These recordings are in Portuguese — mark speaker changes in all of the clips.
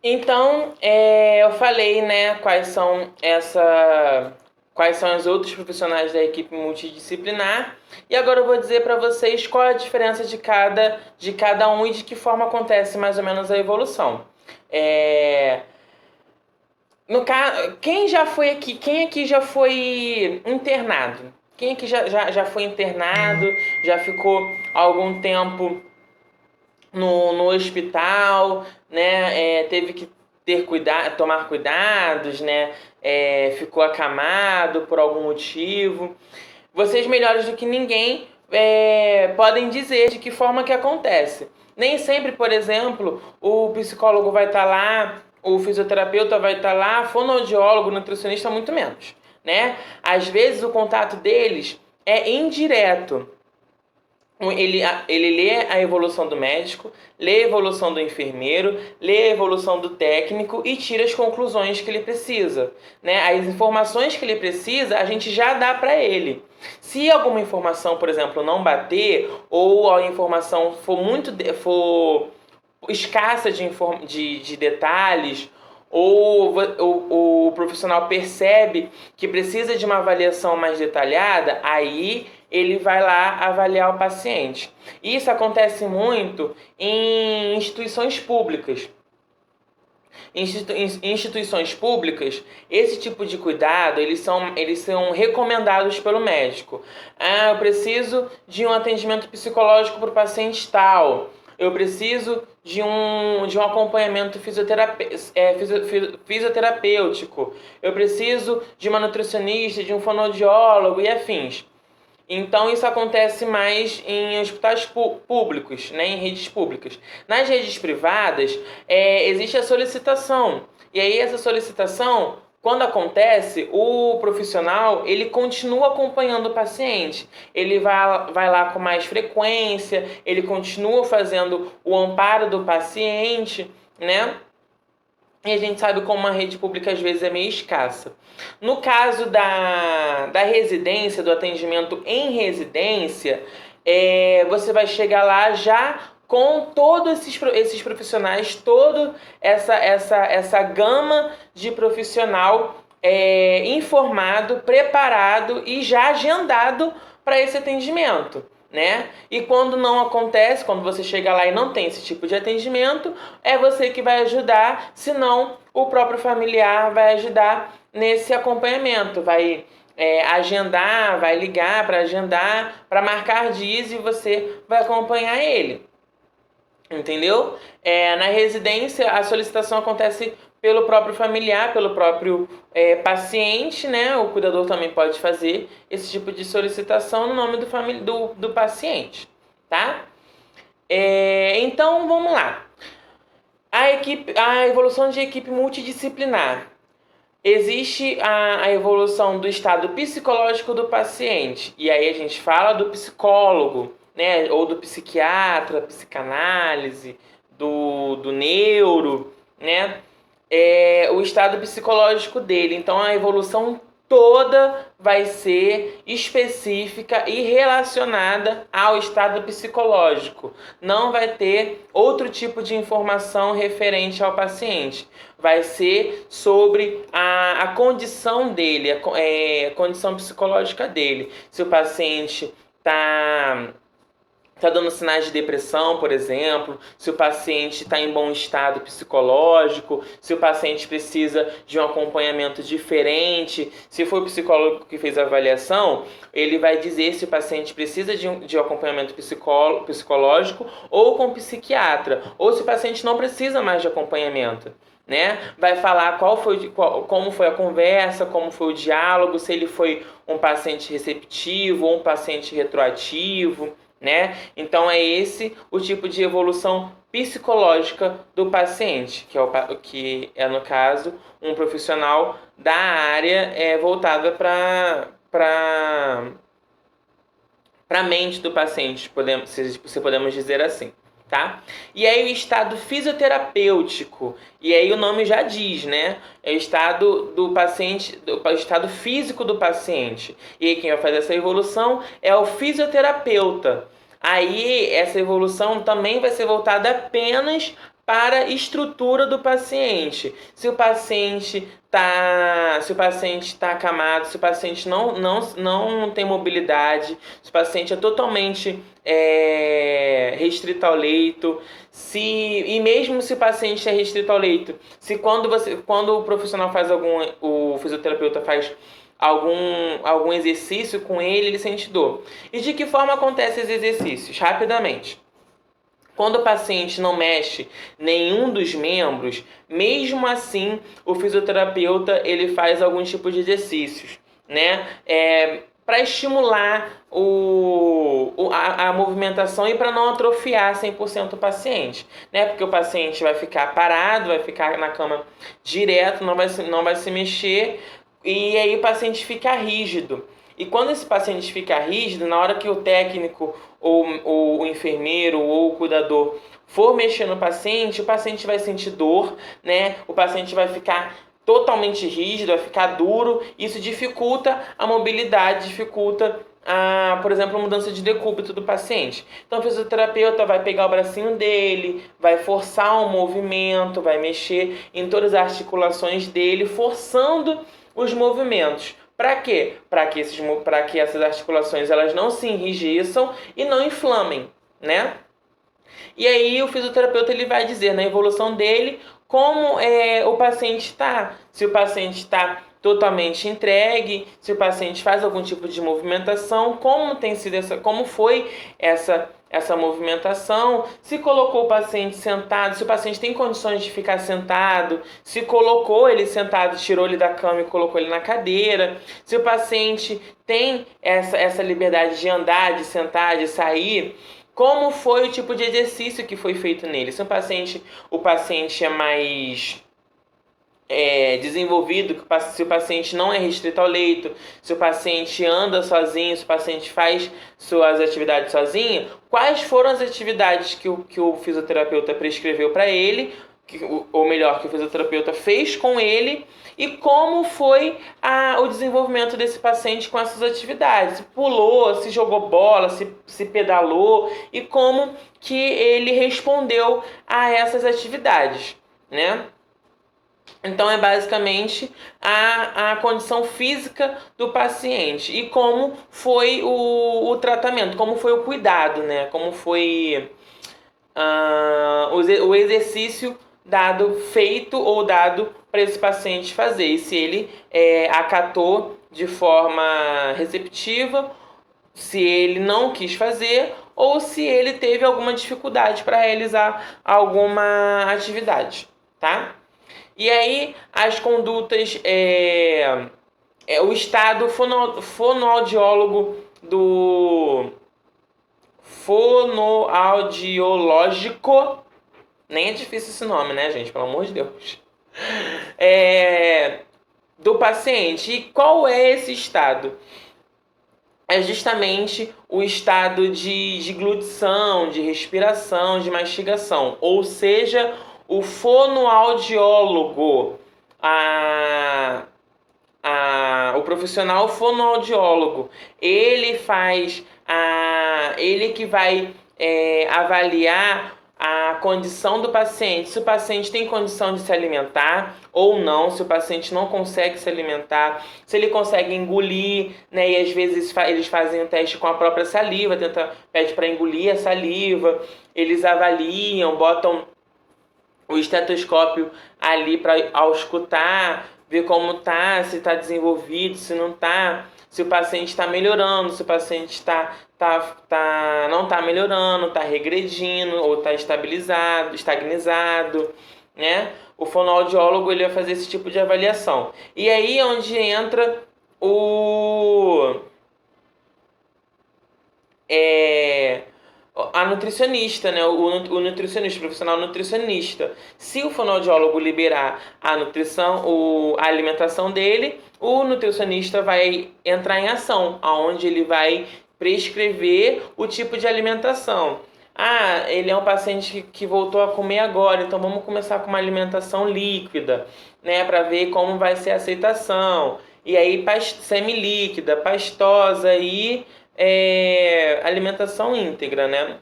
Speaker 1: Então, eu falei, né, quais são os outros profissionais da equipe multidisciplinar, e agora eu vou dizer para vocês qual é a diferença de cada um e de que forma acontece mais ou menos a evolução. É, no caso, quem aqui já foi internado? Quem aqui já foi internado, já ficou algum tempo no hospital, né? Teve que tomar cuidados, né? Ficou acamado por algum motivo. Vocês melhores do que ninguém podem dizer de que forma que acontece. Nem sempre, por exemplo, o psicólogo vai estar lá, o fisioterapeuta vai estar lá, fonoaudiólogo, nutricionista, muito menos, né? Às vezes o contato deles é indireto. Ele lê a evolução do médico, lê a evolução do enfermeiro, lê a evolução do técnico e tira as conclusões que ele precisa, né? As informações que ele precisa, a gente já dá para ele. Se alguma informação, por exemplo, não bater, ou a informação for escassa de detalhes, ou o profissional percebe que precisa de uma avaliação mais detalhada, aí ele vai lá avaliar o paciente. Isso acontece muito em instituições públicas. Em instituições públicas, esse tipo de cuidado, eles são recomendados pelo médico. Ah, eu preciso de um atendimento psicológico para o paciente tal. Eu preciso de um acompanhamento fisioterapêutico. Eu preciso de uma nutricionista, de um fonoaudiólogo e afins. Então isso acontece mais em hospitais públicos, né, em redes públicas. Nas redes privadas, existe a solicitação. E aí essa solicitação, quando acontece, o profissional ele continua acompanhando o paciente. Ele vai lá com mais frequência, ele continua fazendo o amparo do paciente, né? E a gente sabe como uma rede pública às vezes é meio escassa. No caso da residência, do atendimento em residência, você vai chegar lá já com todos esses profissionais, toda essa gama de profissional informado, preparado e já agendado para esse atendimento, né? E quando não acontece, quando você chega lá e não tem esse tipo de atendimento, é você que vai ajudar, senão o próprio familiar vai ajudar nesse acompanhamento, vai agendar, vai ligar para agendar, para marcar dias e você vai acompanhar ele. Entendeu? Na residência, a solicitação acontece pelo próprio familiar, pelo próprio paciente, né? O cuidador também pode fazer esse tipo de solicitação no nome do paciente, tá? Então, vamos lá. A evolução de equipe multidisciplinar. Existe a evolução do estado psicológico do paciente. E aí a gente fala do psicólogo, né? Ou do psiquiatra, psicanálise, do neuro, né? O estado psicológico dele. Então a evolução toda vai ser específica e relacionada ao estado psicológico. Não vai ter outro tipo de informação referente ao paciente. Vai ser sobre a condição dele, a condição psicológica dele. Se o paciente está dando sinais de depressão, por exemplo, se o paciente está em bom estado psicológico, se o paciente precisa de um acompanhamento diferente, se foi o psicólogo que fez a avaliação, ele vai dizer se o paciente precisa de um acompanhamento psicológico ou com psiquiatra, ou se o paciente não precisa mais de acompanhamento. Né? Vai falar como foi a conversa, como foi o diálogo, se ele foi um paciente receptivo ou um paciente retroativo, né? Então é esse o tipo de evolução psicológica do paciente, que é no caso um profissional da área voltada para a mente do paciente, se podemos dizer assim. Tá? E aí o estado fisioterapêutico, e aí o nome já diz, né? É o estado do paciente, o estado físico do paciente. E aí quem vai fazer essa evolução é o fisioterapeuta. Aí essa evolução também vai ser voltada apenas para a estrutura do paciente. Se o paciente está acamado, se o paciente não tem mobilidade, se o paciente é totalmente restrito ao leito, e mesmo se o paciente é restrito ao leito, se quando o profissional faz o fisioterapeuta faz algum exercício com ele sente dor. E de que forma acontecem esses exercícios? Rapidamente. Quando o paciente não mexe nenhum dos membros, mesmo assim o fisioterapeuta ele faz algum tipo de exercícios, né? Para estimular a movimentação e para não atrofiar 100% o paciente, né? Porque o paciente vai ficar parado, vai ficar na cama direto, não vai se mexer, e aí o paciente fica rígido. E quando esse paciente fica rígido, na hora que o técnico ou o enfermeiro ou o cuidador for mexer no paciente, o paciente vai sentir dor, né? O paciente vai ficar totalmente rígido, vai ficar duro. Isso dificulta a mobilidade, dificulta, por exemplo, a mudança de decúbito do paciente. Então, o fisioterapeuta vai pegar o bracinho dele, vai forçar o movimento, vai mexer em todas as articulações dele, forçando os movimentos. Para quê? Para que essas articulações elas não se enrijeçam e não inflamem, né? E aí o fisioterapeuta ele vai dizer na evolução dele como o paciente está. Se o paciente está totalmente entregue, se o paciente faz algum tipo de movimentação, como foi essa movimentação, se colocou o paciente sentado, se o paciente tem condições de ficar sentado, se colocou ele sentado, tirou ele da cama e colocou ele na cadeira, se o paciente tem essa liberdade de andar, de sentar, de sair, como foi o tipo de exercício que foi feito nele. Se o paciente é mais desenvolvido, se o paciente não é restrito ao leito, se o paciente anda sozinho, se o paciente faz suas atividades sozinho, quais foram as atividades que o fisioterapeuta prescreveu para ele, ou melhor, que o fisioterapeuta fez com ele, e como foi o desenvolvimento desse paciente com essas atividades. Se pulou, se jogou bola, se pedalou, e como que ele respondeu a essas atividades, né? Então, é basicamente a condição física do paciente e como foi o tratamento, como foi o cuidado, né? Como foi o exercício feito ou dado para esse paciente fazer. E se ele acatou de forma receptiva, se ele não quis fazer ou se ele teve alguma dificuldade para realizar alguma atividade, tá? E aí, as condutas, o estado fonoaudiólogo fonoaudiológico, nem é difícil esse nome, né, gente? Pelo amor de Deus. Do paciente. E qual é esse estado? É justamente o estado de glutição, de respiração, de mastigação. Ou seja, o fonoaudiólogo, o profissional fonoaudiólogo, ele que vai avaliar a condição do paciente, se o paciente tem condição de se alimentar ou não, se o paciente não consegue se alimentar, se ele consegue engolir, né? E às vezes eles fazem um teste com a própria saliva, pede para engolir a saliva, eles avaliam, botam o estetoscópio ali para auscultar, ver como tá, se está desenvolvido, se não está, se o paciente está melhorando, se o paciente não está melhorando, está regredindo ou está estagnizado, né? O fonoaudiólogo ele vai fazer esse tipo de avaliação. E aí é onde entra a nutricionista, né? O nutricionista, o profissional nutricionista. Se o fonoaudiólogo liberar a nutrição, a alimentação dele, o nutricionista vai entrar em ação, onde ele vai prescrever o tipo de alimentação. Ele é um paciente que voltou a comer agora, então vamos começar com uma alimentação líquida, né? Para ver como vai ser a aceitação. E aí semilíquida, pastosa e alimentação íntegra, né?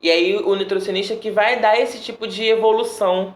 Speaker 1: E aí o nutricionista que vai dar esse tipo de evolução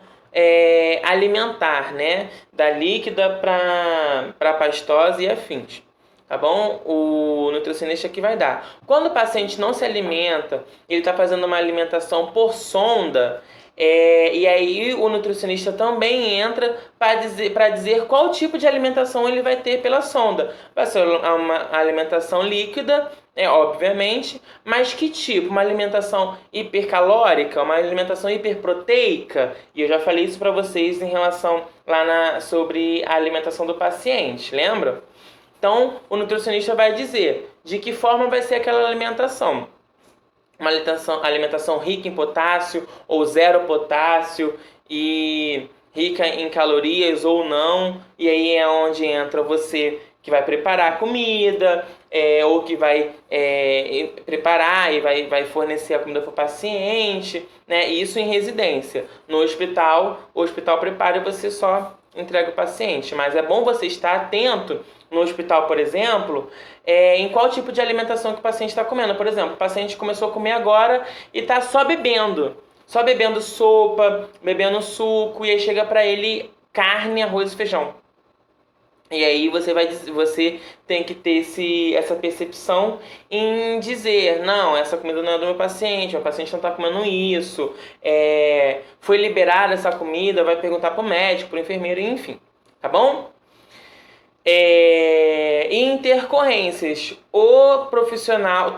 Speaker 1: alimentar, né? Da líquida para pastosa e afins. Tá bom? O nutricionista que vai dar. Quando o paciente não se alimenta, ele está fazendo uma alimentação por sonda, e aí o nutricionista também entra para dizer qual tipo de alimentação ele vai ter pela sonda. Vai ser uma alimentação líquida, obviamente, mas que tipo? Uma alimentação hipercalórica, uma alimentação hiperproteica? E eu já falei isso para vocês em relação sobre a alimentação do paciente, lembra? Então, o nutricionista vai dizer de que forma vai ser aquela alimentação. Uma alimentação rica em potássio ou zero potássio e rica em calorias ou não. E aí é onde entra você que vai preparar a comida, ou que vai preparar e vai fornecer a comida para o paciente, né? Isso em residência. No hospital, o hospital prepara e você só entrega o paciente. Mas é bom você estar atento no hospital, por exemplo, em qual tipo de alimentação que o paciente está comendo. Por exemplo, o paciente começou a comer agora e está só bebendo sopa, bebendo suco, e aí chega para ele carne, arroz e feijão. E aí você tem que ter essa percepção em dizer, não, essa comida não é do meu paciente não está comendo isso, foi liberada essa comida, vai perguntar para o médico, para o enfermeiro, enfim, tá bom? Intercorrências.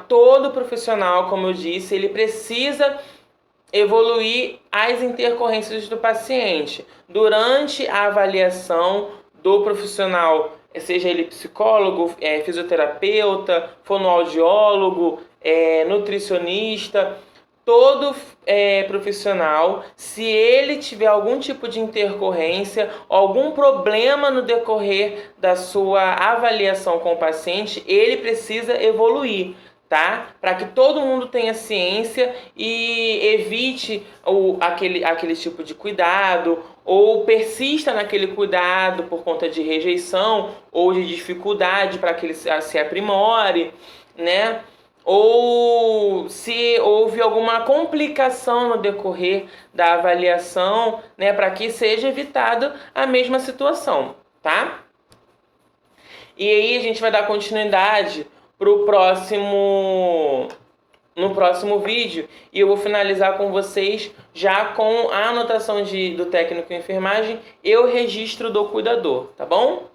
Speaker 1: Todo profissional, como eu disse, ele precisa evoluir as intercorrências do paciente durante a avaliação do profissional, seja ele psicólogo, fisioterapeuta, fonoaudiólogo, nutricionista. Todo profissional, se ele tiver algum tipo de intercorrência, algum problema no decorrer da sua avaliação com o paciente, ele precisa evoluir, tá? Para que todo mundo tenha ciência e evite aquele tipo de cuidado, ou persista naquele cuidado por conta de rejeição ou de dificuldade para que ele se aprimore, né? Ou se houve alguma complicação no decorrer da avaliação, né, para que seja evitada a mesma situação, tá? E aí a gente vai dar continuidade no próximo vídeo, e eu vou finalizar com vocês já com a anotação do técnico em enfermagem e o registro do cuidador, tá bom?